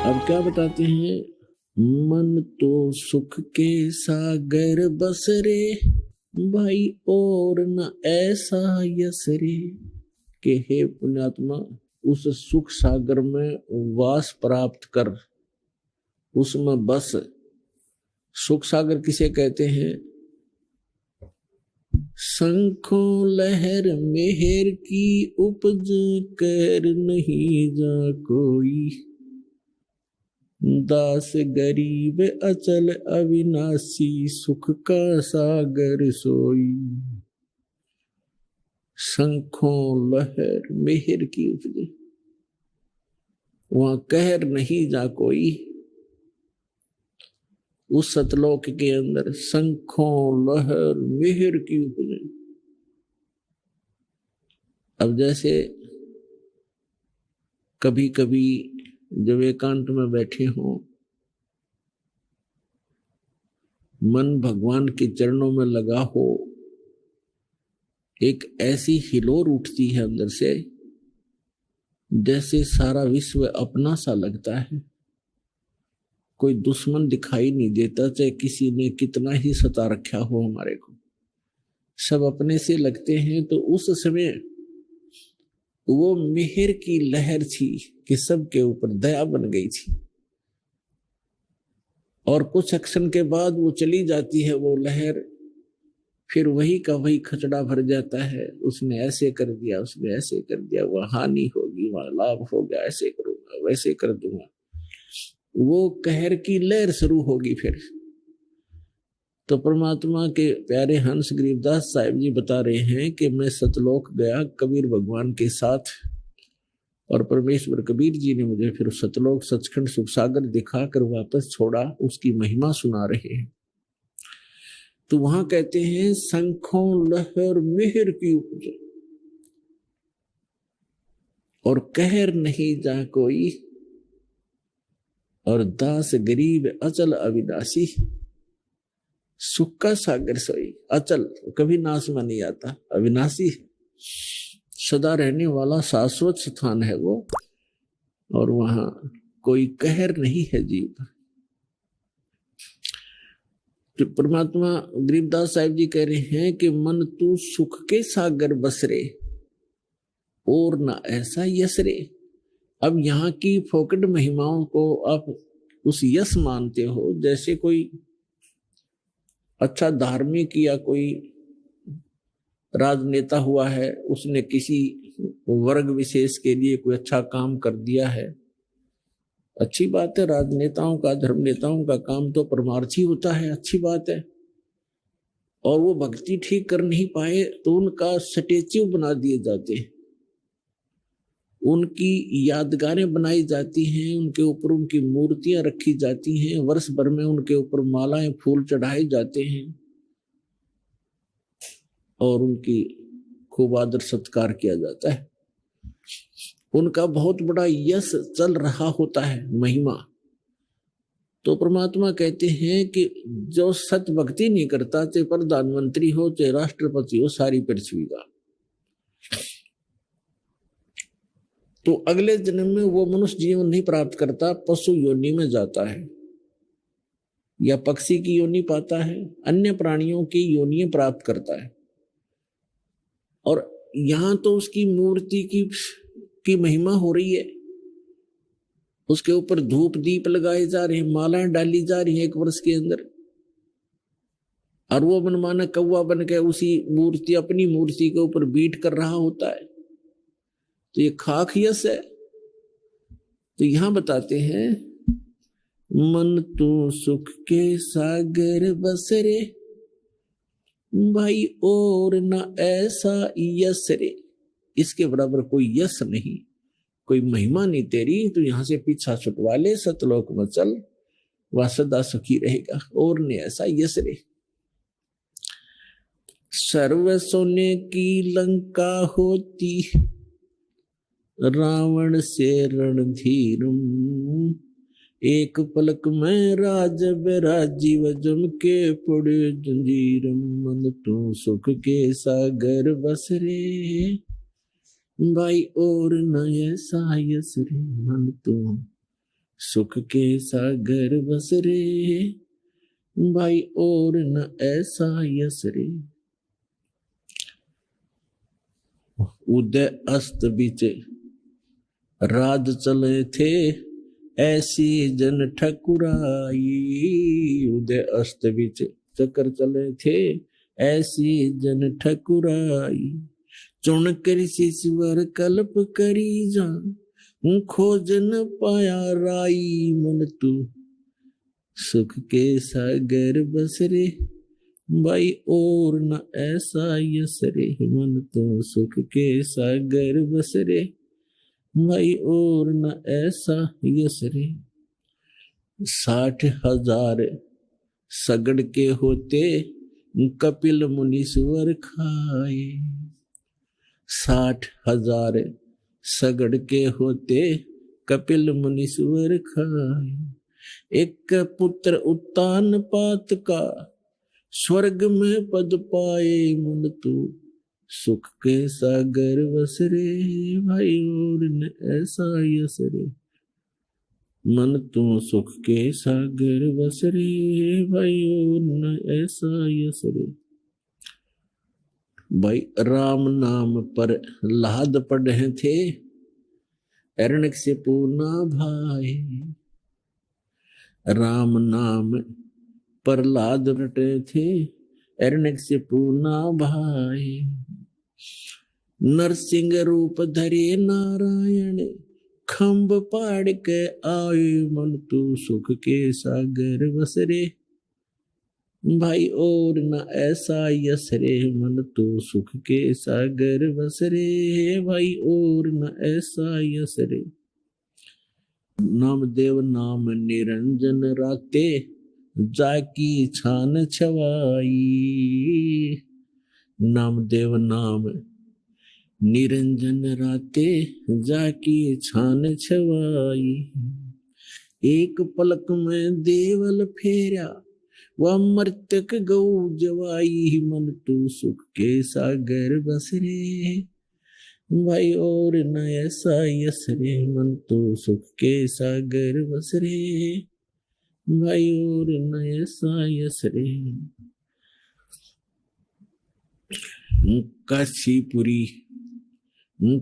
अब क्या बताते हैं, मन तो सुख के सागर बस रे भाई और न ऐसा यस रे, के हे पुण्यात्मा उस सुख सागर में वास प्राप्त कर, उसमें बस। सुख सागर किसे कहते हैं? शंखों लहर मेहर की उपज कर नहीं जा कोई, दास गरीब अचल अविनाशी सुख का सागर सोई। शंखों लहर मेहर की उपज, वहां कहर नहीं जा कोई। उस सतलोक के अंदर शंखों लहर मेहर की उपज। अब जैसे कभी कभी जब एकांत में बैठे हो, मन भगवान के चरणों में लगा हो, एक ऐसी हिलोर उठती है अंदर से जैसे सारा विश्व अपना सा लगता है। कोई दुश्मन दिखाई नहीं देता, चाहे किसी ने कितना ही सता रखा हो हमारे को, सब अपने से लगते हैं। तो उस समय वो मेहर की लहर थी कि सबके ऊपर दया बन गई थी, और कुछ क्षण के बाद वो चली जाती है वो लहर, फिर वही का वही खचड़ा भर जाता है। उसने ऐसे कर दिया, उसने ऐसे कर दिया, वह हानि होगी, वहां लाभ होगा, ऐसे करूंगा वैसे कर दूंगा। वो कहर की लहर शुरू होगी फिर। तो परमात्मा के प्यारे हंस गरीबदास साहिब जी बता रहे हैं कि मैं सतलोक गया कबीर भगवान के साथ, और परमेश्वर कबीर जी ने मुझे फिर सतलोक सचखंड सुख सागर दिखाकर वापस छोड़ा, उसकी महिमा सुना रहे हैं। तो वहां कहते हैं शंखों लहर मेहर की उपज, और कहर नहीं जा कोई, और दास गरीब अचल अविनाशी सुख का सागर सोई। अचल कभी नाश में नहीं आता, अविनाशी सदा रहने वाला शाश्वत स्थान है वो, और वहां कोई कहर नहीं है जीव। तो परमात्मा गरीबदास साहिब जी कह रहे हैं कि मन तू सुख के सागर बस रे और ना ऐसा यस रे। अब यहाँ की फोकट महिमाओं को आप उस यश मानते हो, जैसे कोई अच्छा धार्मिक या कोई राजनेता हुआ है, उसने किसी वर्ग विशेष के लिए कोई अच्छा काम कर दिया है। अच्छी बात है, राजनेताओं का धर्म नेताओं का काम तो परमार्थी होता है, अच्छी बात है। और वो भक्ति ठीक कर नहीं पाए तो उनका स्टैच्यू बना दिए जाते हैं, उनकी यादगारें बनाई जाती हैं, उनके ऊपर उनकी मूर्तियां रखी जाती हैं, वर्ष भर में उनके ऊपर मालाएं फूल चढ़ाए जाते हैं, और उनकी खूब आदर सत्कार किया जाता है। उनका बहुत बड़ा यश चल रहा होता है, महिमा। तो परमात्मा कहते हैं कि जो सत भक्ति नहीं करता, चाहे प्रधानमंत्री हो चाहे राष्ट्रपति हो, सारी पृथ्वी का, तो अगले जन्म में वो मनुष्य जीवन नहीं प्राप्त करता, पशु योनि में जाता है, या पक्षी की योनि पाता है, अन्य प्राणियों की योनियां प्राप्त करता है। और यहां तो उसकी मूर्ति की महिमा हो रही है, उसके ऊपर धूप दीप लगाए जा रहे हैं, मालाएं डाली जा रही हैं एक वर्ष के अंदर, और वो मनमाना कौवा बन के उसी मूर्ति, अपनी मूर्ति के ऊपर बीट कर रहा होता है। तो ये खाक यश है। तो यहां बताते हैं मन तो सुख के सागर बस रे भाई और ना ऐसा यश रे, इसके बराबर कोई यश नहीं, कोई महिमा नहीं तेरी, तो यहां से पीछा छुटवा ले, सतलोक में चल, वह सदा सुखी रहेगा, और ने ऐसा यश रे। सर्व सोने की लंका होती रावण से रणधीरम, एक पलक में राज राजीव जम के पड़े जंजीरम, मन तो सुख के सागर बस रे भाई और न ऐसा यस रे, मन तो सुख के सागर बस रे भाई और न ऐसा यस रे। उदय अस्त बीच राज चले थे ऐसी जन ठकुराई। उदय अस्त बीच चक्कर चले थे ऐसी जन ठकुराई। चुन कर शिश्वर कल्प करी जा खोज न पाया राई। मन तू सुख के सागर बस रे भाई और न ऐसा यस रे। मन तू सुख के सागर बस रे भाई और न ऐसा यस रे। 60,000 सगड़ के होते कपिल मुनीश्वर खाए। 60,000 सगड़ के होते कपिल मुनीश्वर खाए। एक पुत्र उत्तान पात का स्वर्ग में पद पाए। मन तू सुख के सागर बस रे भाई और न ऐसा यस रे। मन तू सुख के सागर बस रे भाई और न ऐसा यस रे। भाई राम नाम पर लाद पढ़े थे एरण्यक से पूना भाई। राम नाम पर लाद रटे थे एरण्यक से पूना भाई। नरसिंह रूप धरे नारायण खम्ब पाड़ के आए। मन तू सुख के सागर बस रे भाई और न ऐसा यस रे। मन तू सुख के सागर बस रे भाई और न ऐसा यस रे। नामदेव नाम निरंजन राते जाकी छान छवाई। नामदेव नाम निरंजन राते जाकी छान छवाई। एक पलक में देवल फेरा वह मृतक गौ जवाई। मन तू सुख के सागर बस रे भाई और न ऐसा यस रे। मन तू सुख के सागर बस रे भाई और न ऐसा यस रे।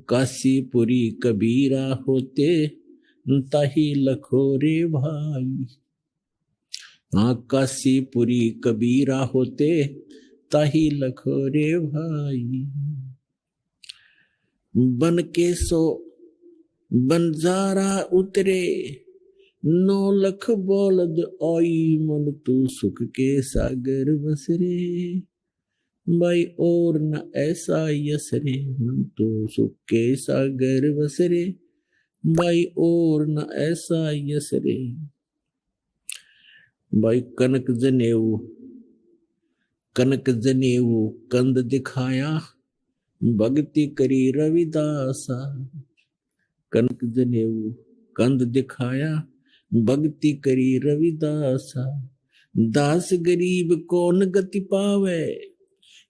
काशीपुरी कबीरा होते ताही लखोरे भाई। हाँ काशीपुरी कबीरा होते ताही लखोरे भाई। बन के सो बंजारा उतरे 9 लाख बौलद आई। मन तू सुख के सागर बस रे भाई और न ऐसा यस रे। मन तू सुख के सागर बस रे भाई और न ऐसा यस रे। भाई कनक जनेऊ कंद दिखाया भक्ति करी रविदासा। कनक जनेऊ कंद दिखाया भक्ति करी रविदासा। दास गरीब कौन गति पावे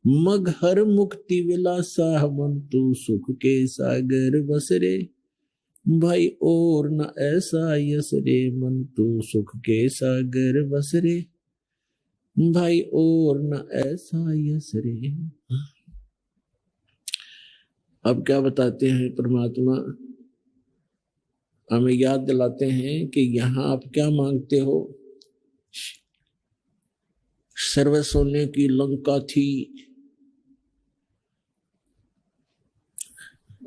मग हर मुक्ति विलासा। मन तू सुख के सागर बस रे भाई और न ऐसा यस रे। मन तू सुख के सागर बस रे भाई और न ऐसा यस रे। अब क्या बताते हैं परमात्मा हमें याद दिलाते हैं कि यहाँ आप क्या मांगते हो। सर्व सोने की लंका थी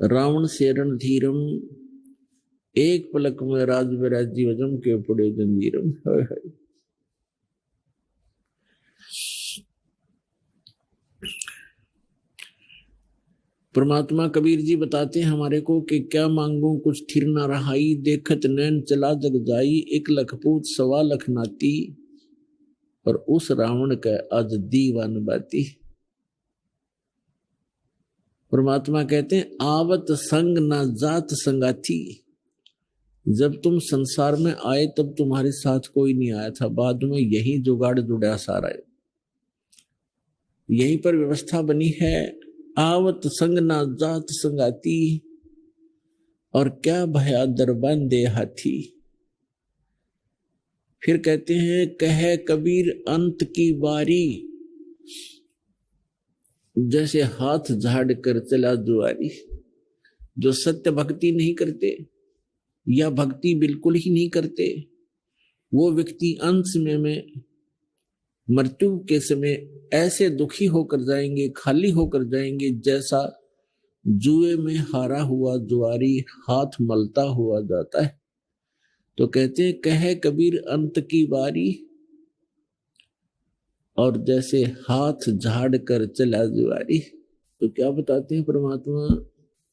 रावण से रणधीरम एक पलक में राज विराजी वजम के पड़े जंजीरम। परमात्मा कबीर जी बताते हैं हमारे को कि क्या मांगू कुछ थिर ना रहाई। देखत नैन चला जग जाई 1 लाख पूत 1.25 लाख नाती और उस रावण का आज दीवान बाती। परमात्मा कहते हैं आवत संग ना जात संगाती। जब तुम संसार में आए तब तुम्हारे साथ कोई नहीं आया था। बाद में यही जुगाड़ जुड़ा सारा है। यहीं पर व्यवस्था बनी है। आवत संग ना जात संगाती और क्या भया दरबान दे हाथी। फिर कहते हैं कहे कबीर अंत की बारी, जैसे हाथ झाड़ कर चला जुआरी। जो सत्य भक्ति नहीं करते या भक्ति बिल्कुल ही नहीं करते, वो व्यक्ति अंत समय में, मृत्यु के समय ऐसे दुखी होकर जाएंगे, खाली होकर जाएंगे, जैसा जुए में हारा हुआ जुआरी हाथ मलता हुआ जाता है। तो कहते हैं कहे कबीर अंत की बारी, और जैसे हाथ झाड़ कर चला जुआरी। तो क्या बताते हैं परमात्मा,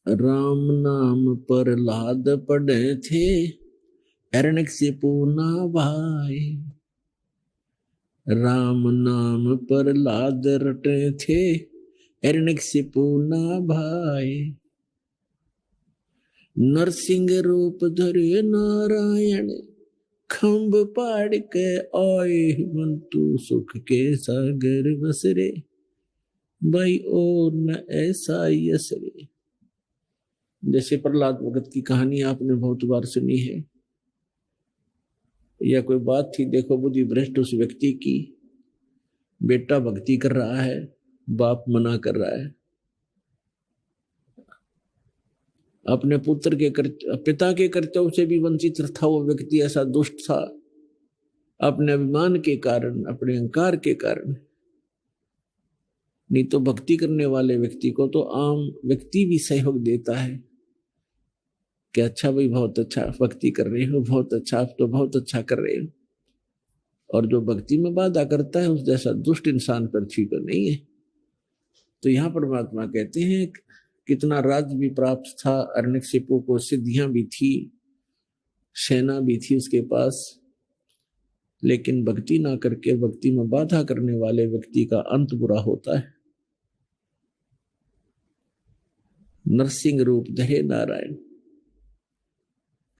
राम नाम पर लाद पड़े थे, हिरण्यकशिपु ना भाई। राम नाम पर लाद रटे थे, हिरण्यकशिपु ना भाई। नरसिंह रूप धरे नारायण, खम्भ पाड़ के आए मंतु सुख के सागर बसरे। भाई और न ऐसा यसरे। जैसे प्रहलाद भगत की कहानी आपने बहुत बार सुनी है, या कोई बात थी, देखो बुद्धि भ्रष्ट उस व्यक्ति की, बेटा भक्ति कर रहा है, बाप मना कर रहा है। अपने पुत्र के पिता के कर्तव्य से भी वंचित था वो व्यक्ति, ऐसा दुष्ट था अपने अभिमान के कारण, अपने अहंकार के कारण। नहीं तो भक्ति करने वाले व्यक्ति को तो आम व्यक्ति भी सहयोग देता है कि अच्छा भाई बहुत अच्छा भक्ति कर रहे हो, बहुत अच्छा, आप तो बहुत अच्छा कर रहे हो। और जो भक्ति में बाधा करता है उस जैसा दुष्ट इंसान पृथ्वी पर नहीं है। तो यहाँ परमात्मा कहते हैं कितना राज्य भी प्राप्त था हिरण्यकशिपु को, सिद्धियां भी थी, सेना भी थी उसके पास, लेकिन भक्ति ना करके भक्ति में बाधा करने वाले व्यक्ति का अंत बुरा होता है। नरसिंह रूप धरे नारायण,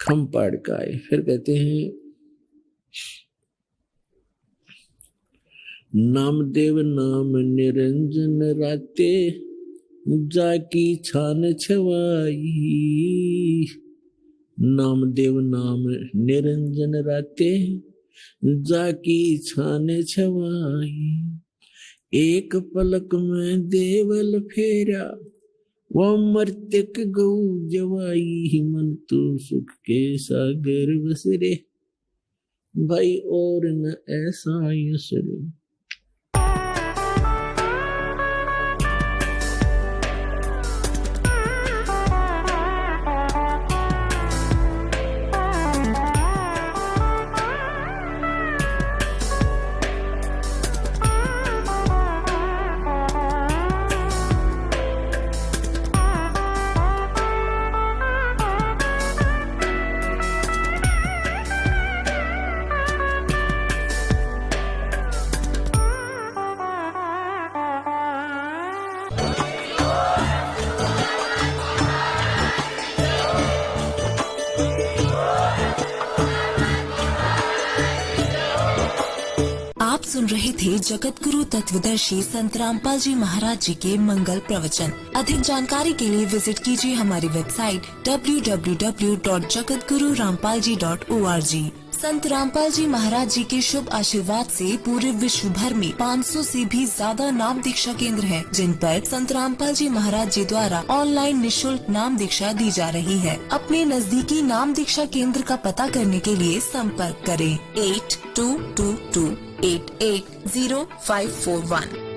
खम पाड़ का आए। फिर कहते हैं नामदेव नाम निरंजन राते, जाकी छान छवाई। नामदेव नाम निरंजन राते, जाकी छान छवाई। एक पलक में देवल फेरा, वो मर्त्यक गौ जवाई। मन तो सुख के सागर बसरे, भाई और न ऐसा यसरे। सुन रहे थे जगत गुरु तत्वदर्शी संत रामपाल जी महाराज जी के मंगल प्रवचन। अधिक जानकारी के लिए विजिट कीजिए हमारी वेबसाइट www.jagatgururampalji.org। संत रामपाल जी महाराज जी के शुभ आशीर्वाद से पूरे विश्व भर में 500 से भी ज्यादा नाम दीक्षा केंद्र हैं, जिन पर संत रामपाल जी महाराज जी द्वारा ऑनलाइन निशुल्क नाम दीक्षा दी जा रही है। अपने नजदीकी नाम दीक्षा केंद्र का पता करने के लिए संपर्क करें 8222880541।